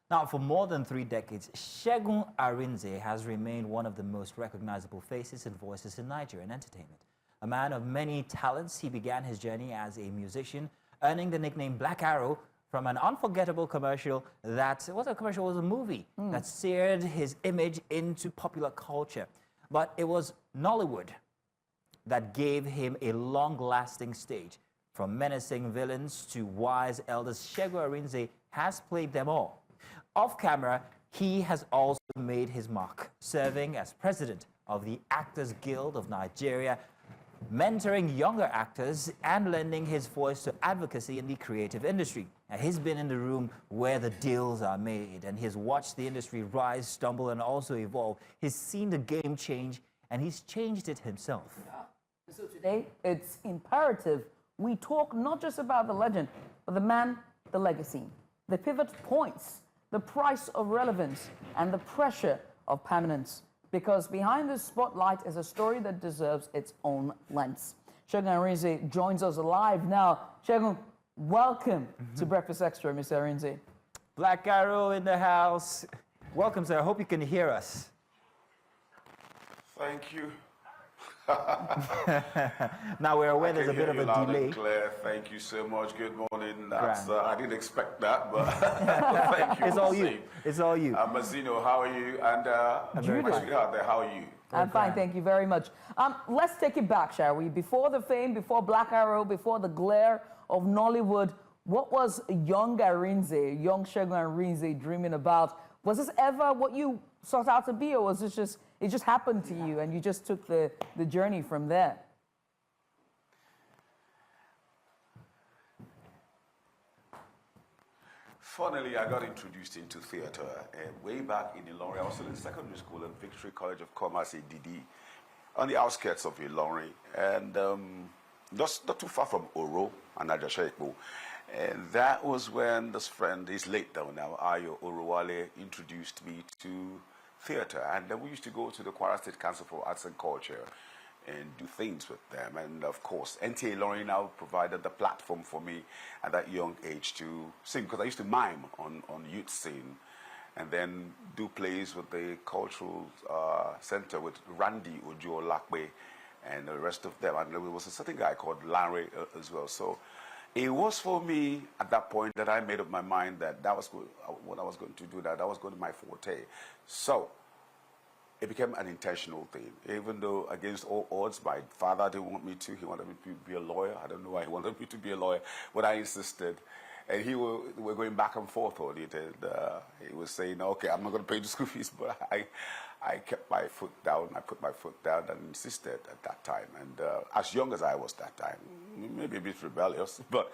Now, for more than 3 decades, Segun Arinze has remained one of the most recognizable faces and voices in Nigerian entertainment. A man of many talents, he began his journey as a musician, earning the nickname Black Arrow from an unforgettable commercial that, what a commercial, was a movie that seared his image into popular culture. But it was Nollywood that gave him a long-lasting stage. From menacing villains to wise elders, Segun Arinze has played them all. Off camera, he has also made his mark, serving as president of the Actors Guild of Nigeria, mentoring younger actors and lending his voice to advocacy in the creative industry. Now, he's been in the room where the deals are made, and he's watched the industry rise, stumble, and also evolve. He's seen the game change, and he's changed it himself. So today, it's imperative we talk not just about the legend, but the man, the legacy, the pivot points, the price of relevance, and the pressure of permanence. Because behind this spotlight is a story that deserves its own lens. Segun Arinze joins us live now. Segun, welcome to Breakfast Extra, Mr. Arinze. Black Arrow in the house. Welcome, sir. I hope you can hear us. Thank you. Now we're aware there's a bit of a delay. Claire, thank you so much. Good morning. That's, I didn't expect that, but thank you. It's all you. It's all you. Mazino, how are you? And my sweetheart there, how are you? I'm fine, thank you very much. Let's take it back, shall we? Before the fame, before Black Arrow, before the glare of Nollywood, what was young Arinze, young Segun Arinze dreaming about? Was this ever what you sought out to be, or was this just, it just happened to you and you just took the journey from there? Funnily, I got introduced into theater way back in Ilorin. I was still in secondary school at Victory College of Commerce, ADD, on the outskirts of Ilorin, and just not too far from Oro and Ajashekbo. And that was when this friend, he's late now, Ayo Orowale, introduced me to theater. And then we used to go to the Kwara State Council for Arts and Culture and do things with them. And of course, NTA Ilorin now provided the platform for me at that young age to sing, because I used to mime on youth scene and then do plays with the cultural center with Randy Ojo Lakbe and the rest of them. And there was a certain guy called Larry as well. So it was for me at that point that I made up my mind that that was what I was going to do, that was going to be my forte. So it became an intentional thing. Even though against all odds, my father didn't want me to. He wanted me to be a lawyer. I don't know why he wanted me to be a lawyer, but I insisted. And we're going back and forth on it. And he was saying, okay, I'm not going to pay the school fees, but I kept my foot down. I put my foot down and insisted at that time. And as young as I was that time, maybe a bit rebellious, but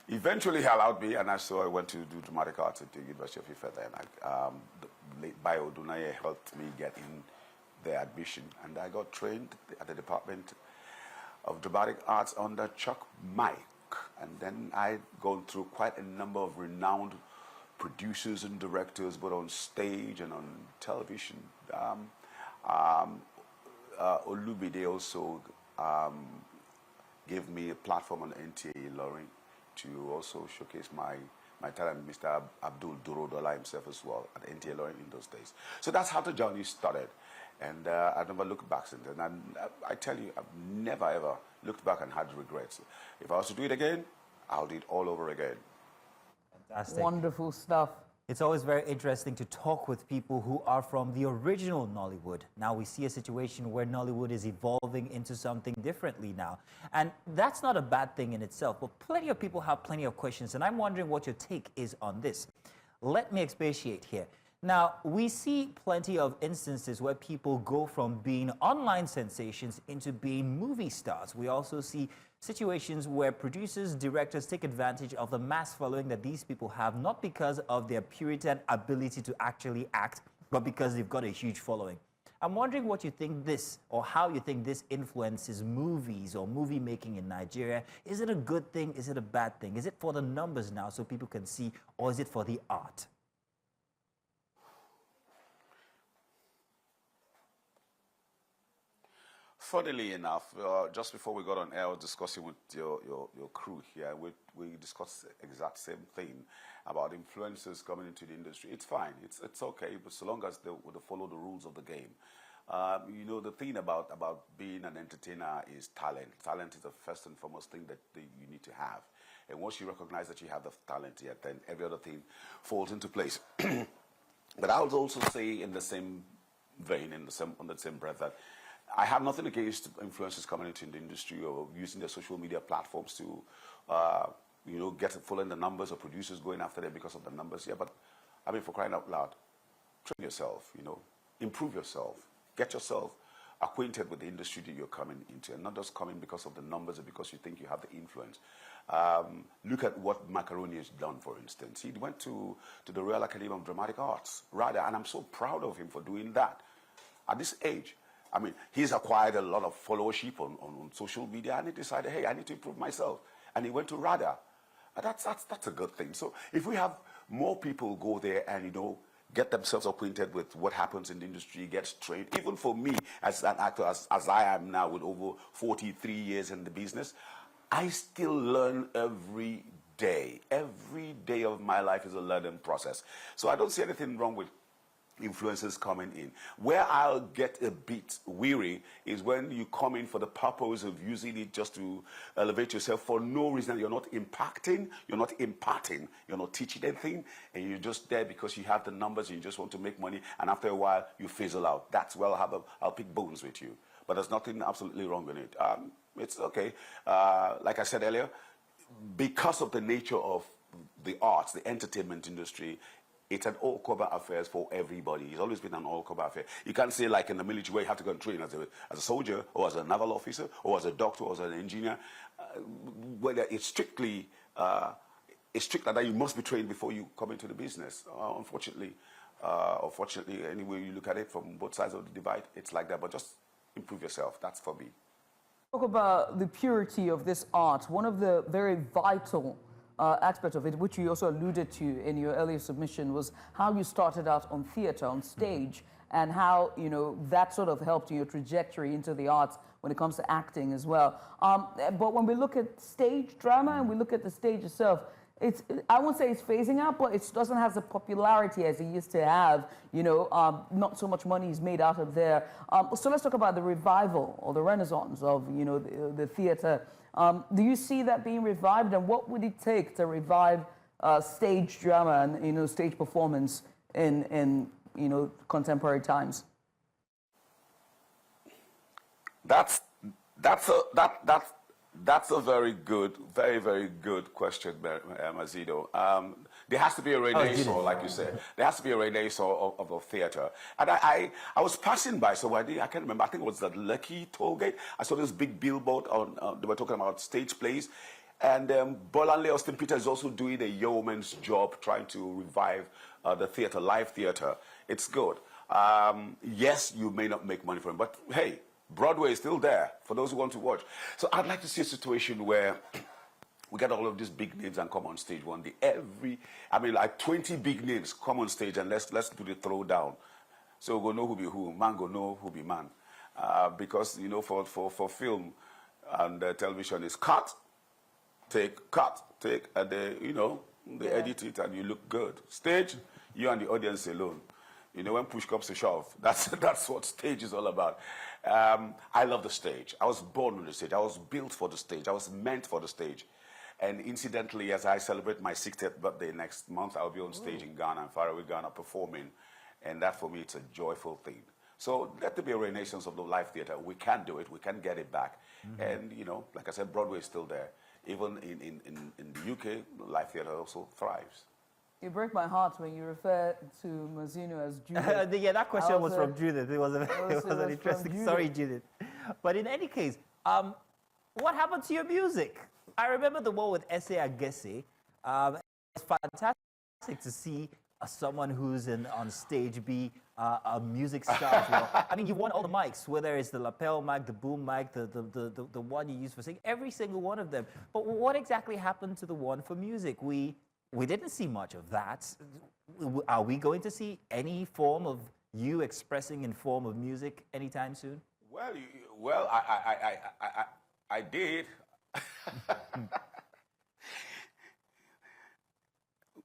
eventually he allowed me, and I went to do dramatic arts at the University of Ife then. The late Bio Dunaye helped me get in the admission, and I got trained at the Department of Dramatic Arts under Chuck Mike. And then I'd gone through quite a number of renowned producers and directors, both on stage and on television. Olubide also gave me a platform on NTA Ilorin to also showcase my talent, Mr. Abdul Durodola himself as well at NTA Ilorin in those days. So that's how the journey started. And I never looked back since then. And I tell you, I've never ever looked back and had regrets. If I was to do it again, I'll do it all over again. Fantastic. Wonderful stuff. It's always very interesting to talk with people who are from the original Nollywood. Now we see a situation where Nollywood is evolving into something differently now. And that's not a bad thing in itself, but plenty of people have plenty of questions, and I'm wondering what your take is on this. Let me expatiate here. Now, we see plenty of instances where people go from being online sensations into being movie stars. We also see situations where producers, directors take advantage of the mass following that these people have, not because of their Puritan ability to actually act, but because they've got a huge following. I'm wondering what you think this, or how you think this influences movies or movie making in Nigeria. Is it a good thing? Is it a bad thing? Is it for the numbers now so people can see, or is it for the art? Funnily enough, just before we got on air, I was discussing with your crew here. We discussed the exact same thing. about influencers coming into the industry. It's fine. It's okay, but so long as they follow the rules of the game. You know, the thing about being an entertainer is talent. Talent is the first and foremost thing that you need to have. And once you recognize that you have the talent, yeah, then every other thing falls into place. But I would also say in the same vein, on the same breath, that I have nothing against influencers coming into the industry or using their social media platforms to, you know, following the numbers, or producers going after them because of the numbers. Yeah, but I mean, for crying out loud, train yourself, you know, improve yourself, get yourself acquainted with the industry that you're coming into, and not just coming because of the numbers or because you think you have the influence. Look at what Macaroni has done, for instance. He went to the Royal Academy of Dramatic Arts, rather, and I'm so proud of him for doing that. At this age, I mean, he's acquired a lot of followership on social media, and he decided, hey, I need to improve myself. And he went to RADA. And that's a good thing. So if we have more people go there and, you know, get themselves acquainted with what happens in the industry, get trained. Even for me, as an actor, as I am now with over 43 years in the business, I still learn every day. Every day of my life is a learning process. So I don't see anything wrong with influencers coming in. Where I'll get a bit weary is when you come in for the purpose of using it just to elevate yourself for no reason. You're not impacting, you're not imparting, you're not teaching anything, and you're just there because you have the numbers and you just want to make money, and after a while you fizzle out. That's where I'll pick bones with you. But there's nothing absolutely wrong with it. It's okay. Like I said earlier, because of the nature of the arts, the entertainment industry, it's an all-cover affair for everybody. It's always been an all-cover affair. You can't say like in the military where you have to go and train as a soldier or as a naval officer or as a doctor or as an engineer. Whether it's strictly like that, you must be trained before you come into the business. Unfortunately, any way you look at it from both sides of the divide, it's like that. But just improve yourself. That's for me. Talk about the purity of this art. One of the very vital aspect of it, which you also alluded to in your earlier submission, was how you started out on theater, on stage, and how, you know, that sort of helped your trajectory into the arts when it comes to acting as well. But when we look at stage drama and we look at the stage itself, I won't say it's phasing out, but it doesn't have the popularity as it used to have. You know, not so much money is made out of there. So let's talk about the revival or the renaissance of, you know, the theater. Do you see that being revived, and what would it take to revive stage drama and, you know, stage performance in you know, contemporary times? That's a very good question, Mazido. There has to be a renaissance, like you said. There has to be a renaissance of the theater. And I was passing by, so I can't remember. I think it was that Lucky Tollgate. I saw this big billboard on. They were talking about stage plays, and Bolanle Austin Peter is also doing a yeoman's job trying to revive the theater, live theater. It's good. Yes, you may not make money from it, but hey, Broadway is still there for those who want to watch. So I'd like to see a situation where we get all of these big names and come on stage one day. Like 20 big names come on stage and let's do the throwdown. So we'll know who be who, man go know who be man. Because, you know, for film and television is cut, take, and they, you know, they edit it and you look good. Stage, you and the audience alone. You know, when push comes to shove, that's what stage is all about. I love the stage. I was born on the stage. I was built for the stage. I was meant for the stage. And incidentally, as I celebrate my 60th birthday next month, I'll be on stage in Ghana, in faraway Ghana, performing. And that, for me, it's a joyful thing. So let there be a renaissance of the live theater. We can do it. We can get it back. Mm-hmm. And, you know, like I said, Broadway is still there. Even in the UK, live theater also thrives. You break my heart when you refer to Mazino as Judith. Yeah, that question was from Judith. It was an interesting story, Judith. But in any case, what happened to your music? I remember the one with S.A. Agesi. It's fantastic to see someone who's on stage be a music star as well. I mean, you've won all the mics, whether it's the lapel mic, the boom mic, the one you use for singing, every single one of them. But what exactly happened to the one for music? We didn't see much of that. Are we going to see any form of you expressing in form of music anytime soon? Well, I did.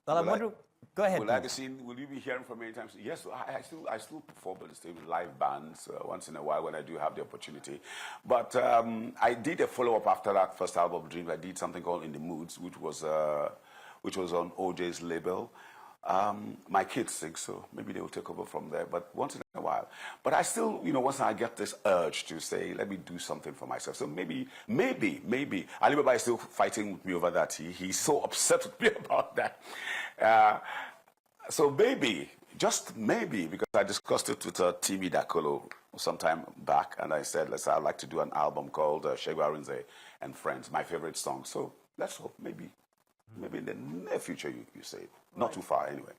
Well, I wonder. Go ahead. Will I be seen? Will you be hearing from many times? Yes, I still perform on the stage with live bands once in a while when I do have the opportunity. But I did a follow-up after that first album, Dreams. I did something called In the Moods, which was on OJ's label. My kids sing, so maybe they will take over from there, but once in a while. But I still, once I get this urge to say, let me do something for myself. So maybe, Alibaba is still fighting with me over that. He's so upset with me about that. So maybe, just maybe, because I discussed it with Timi Dakolo sometime back, and I said, I'd like to do an album called Segun Arinze and Friends, my favorite song. So let's hope, maybe in the near future, you say. Not too far, anyway.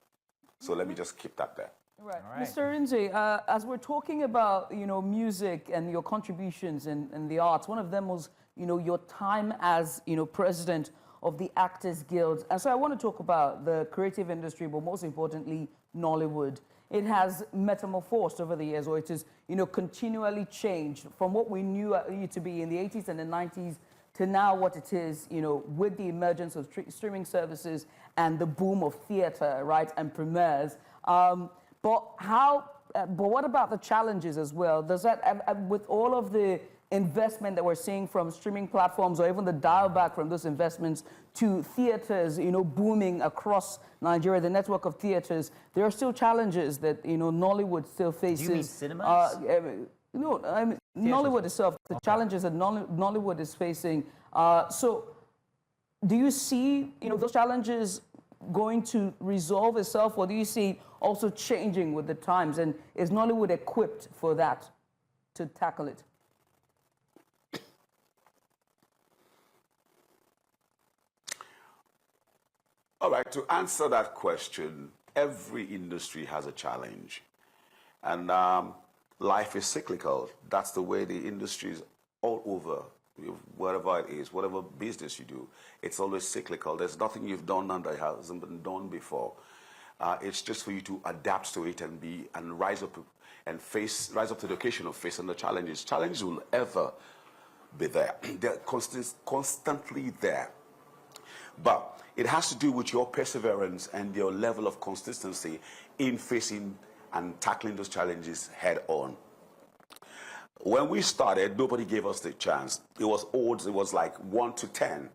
So let me just keep that there. Right. All right. Mr. Arinze, as we're talking about, music and your contributions in the arts, one of them was, your time as, president of the Actors Guild. And so I want to talk about the creative industry, but most importantly, Nollywood. It has metamorphosed over the years, or it has, continually changed from what we knew it to be in the 80s and the 90s to now what it is, with the emergence of streaming services and the boom of theater, right, and premieres. But what about the challenges as well? Does that, with all of the investment that we're seeing from streaming platforms, or even the dial back from those investments to theaters, booming across Nigeria, the network of theaters, there are still challenges that, Nollywood still faces. Do you mean cinemas? No, I mean, Nollywood itself, the challenges that Nollywood is facing. So do you see, those challenges going to resolve itself, or do you see also changing with the times? And is Nollywood equipped for that, to tackle it? All right, to answer that question, every industry has a challenge. And life is cyclical. That's the way the industry is all over, wherever it is, whatever business you do. It's always cyclical. There's nothing you've done that hasn't been done before. It's just for you to adapt to it and rise up to the occasion of facing the challenges. Challenges will ever be there. They're constantly there. But it has to do with your perseverance and your level of consistency in facing and tackling those challenges head on. When we started, nobody gave us the chance. It was odds, it was like 1 to 10.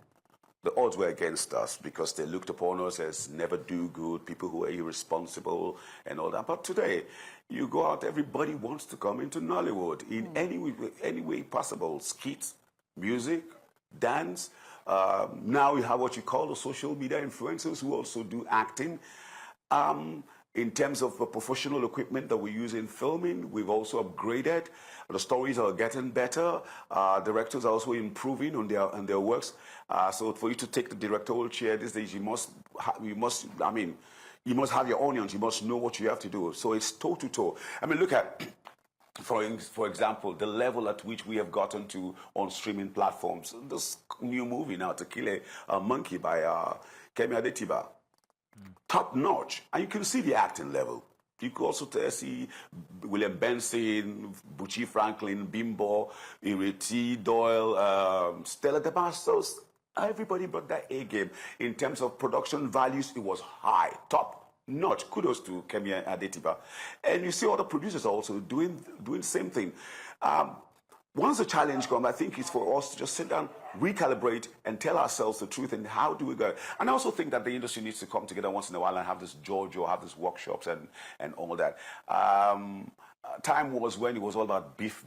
The odds were against us because they looked upon us as never do good, people who are irresponsible and all that. But today, you go out, everybody wants to come into Nollywood in any way possible. Skits, music, dance. Now we have what you call the social media influencers who also do acting. In terms of the professional equipment that we use in filming, we've also upgraded. The stories are getting better. Directors are also improving on their works. So for you to take the directorial chair these days, you must have your onions. You must know what you have to do. So it's toe to toe. I mean, look at, for example, the level at which we have gotten to on streaming platforms. This new movie now, To Kill a Monkey by Kemi Adetiba. Top notch, and you can see the acting level. You could also see William Benson, Buchi Franklin, Bimbo, Ireti Doyle, Stella DeMastos. Everybody brought that A game. In terms of production values, it was high, top notch. Kudos to Kemi Adetiba. And you see other producers are also doing the same thing. Once the challenge comes, I think it's for us to just sit down, recalibrate, and tell ourselves the truth and how do we go. And I also think that the industry needs to come together once in a while and have this JoJo, have these workshops and all that. Time was when it was all about beef.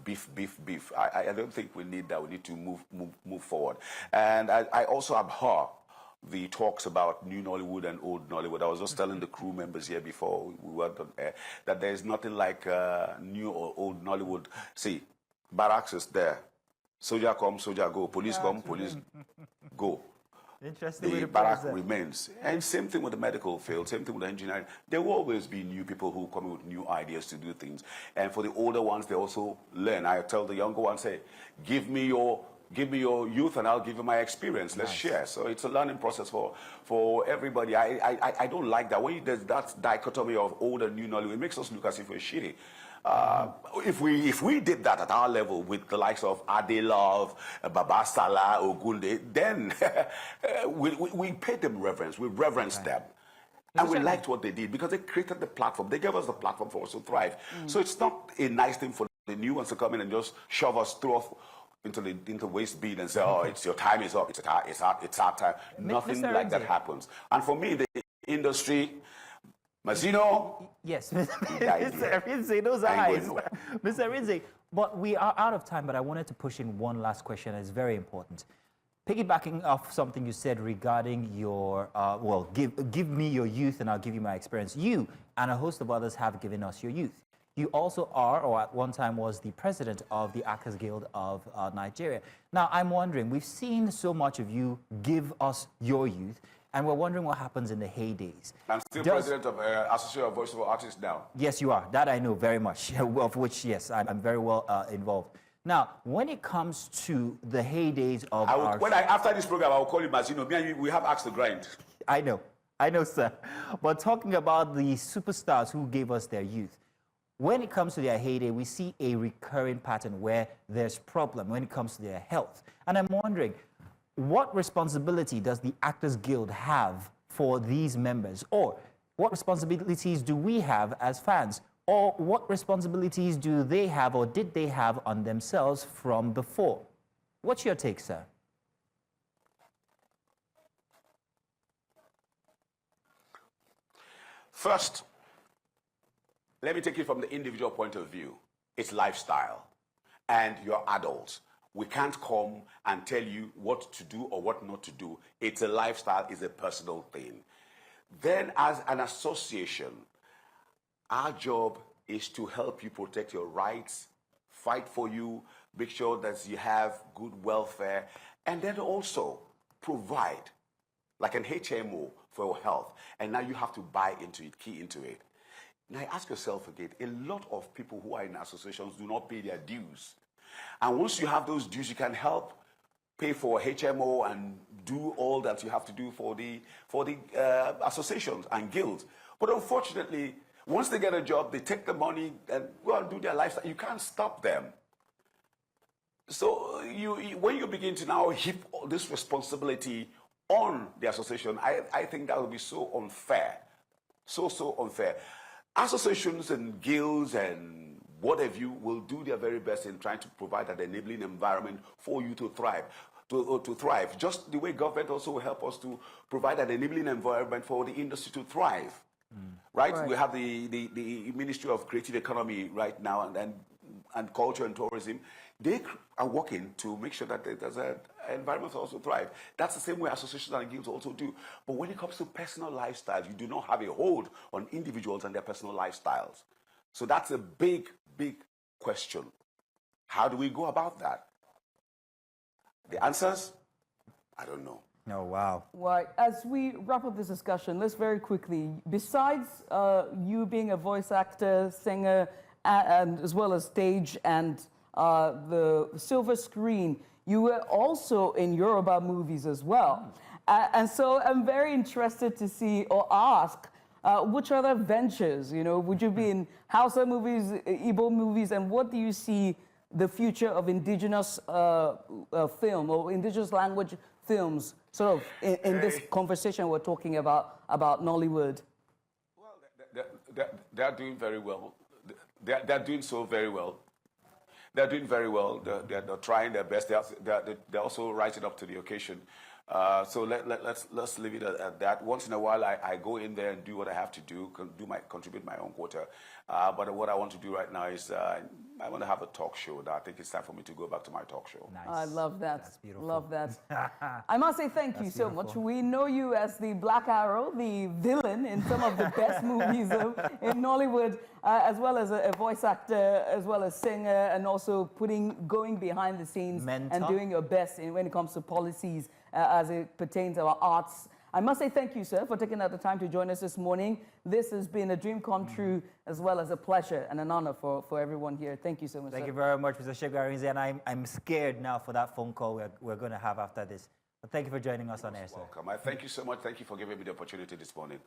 I don't think we need that. We need to move forward. And I also abhor the talks about new Nollywood and old Nollywood. I was just telling the crew members here before we went on air that there's nothing like new or old Nollywood. See, barracks is there. Soldier come, soldier go. Police come, police go. Interesting. The barrack remains. And same thing with the medical field, same thing with the engineering. There will always be new people who come with new ideas to do things. And for the older ones, they also learn. I tell the younger ones, hey, give me your youth and I'll give you my experience. Let's share. So it's a learning process for everybody. I don't like that. When there's that dichotomy of old and new Nollywood, it makes us look as if we're shitty. If we did that at our level with the likes of Adelove, Baba Salah, Ogunde, then we paid them reverence. We reverenced them. And we liked what they did because they created the platform. They gave us the platform for us to thrive. So it's not a nice thing for the new ones to come in and just shove us through into the waste bin and say, oh, it's your time is up. It's our time. Nothing Mr. like that Arinze. happens. And for me, the industry, Mazino. Yes, Mr. Arinze, those eyes. Mr. Arinze, but we are out of time, but I wanted to push in one last question that is very important. Piggybacking off something you said regarding your, give me your youth and I'll give you my experience. You and a host of others have given us your youth. You also are, or at one time was, the president of the Actors Guild of Nigeria. Now, I'm wondering, we've seen so much of you give us your youth, and we're wondering what happens in the heydays. I'm still president of Association of Voiceover Artists now. Yes, you are. That I know very much, of which, yes, I'm very well involved. Now, when it comes to the heydays of after this program, I will call you Mazino. Me and you, we have axe to grind. I know, sir. But talking about the superstars who gave us their youth, when it comes to their heyday, we see a recurring pattern where there's problem when it comes to their health. And I'm wondering, what responsibility does the Actors Guild have for these members? Or what responsibilities do we have as fans? Or what responsibilities do they have or did they have on themselves from before? What's your take, sir? First, let me take it from the individual point of view. It's lifestyle. And you're adults. We can't come and tell you what to do or what not to do. It's a lifestyle, it's a personal thing. Then as an association, our job is to help you protect your rights, fight for you, make sure that you have good welfare, and then also provide like an HMO for your health. And now you have to buy into it, key into it. Now ask yourself again, a lot of people who are in associations do not pay their dues. And once you have those dues, you can help pay for HMO and do all that you have to do for the associations and guilds. But unfortunately, once they get a job, they take the money and go and do their lifestyle. You can't stop them. So when you begin to now heap this responsibility on the association, I think that would be so unfair. So unfair. Associations and guilds and what have you will do their very best in trying to provide an enabling environment for you to thrive. To thrive, just the way government also will help us to provide an enabling environment for the industry to thrive. Right? We have the Ministry of Creative Economy right now and Culture and Tourism. They are working to make sure that there's an environment to also thrive. That's the same way associations and guilds also do. But when it comes to personal lifestyles, you do not have a hold on individuals and their personal lifestyles. So that's a big, big question. How do we go about that? The answers? I don't know. Oh, wow. Right. As we wrap up this discussion, let's very quickly, besides you being a voice actor, singer, and as well as stage and the silver screen, you were also in Yoruba movies as well. And so I'm very interested to see or ask, which other ventures, would you be in Hausa movies, Igbo movies, and what do you see the future of indigenous film or indigenous language films sort of in this conversation we're talking about Nollywood? Well, they're doing very well. They're doing so very well. They're doing very well. They're trying their best. They're also rising up to the occasion. So let's leave it at that. Once in a while, I go in there and do what I have to do, contribute my own quota. But what I want to do right now is I want to have a talk show. I think it's time for me to go back to my talk show. Nice. I love that. That's beautiful. Love that. I must say thank you so much. We know you as the Black Arrow, the villain in some of the best movies in Nollywood, as well as a voice actor, as well as singer, and also going behind the scenes and doing your best when it comes to policies as it pertains to our arts. I must say thank you, sir, for taking out the time to join us this morning. This has been a dream come true, as well as a pleasure and an honor for everyone here. Thank you so much, Thank you very much, Mr. Segun Arinze, and I'm scared now for that phone call we're going to have after this. But thank you for joining us on air, sir. Welcome. Thank you so much. Thank you for giving me the opportunity this morning.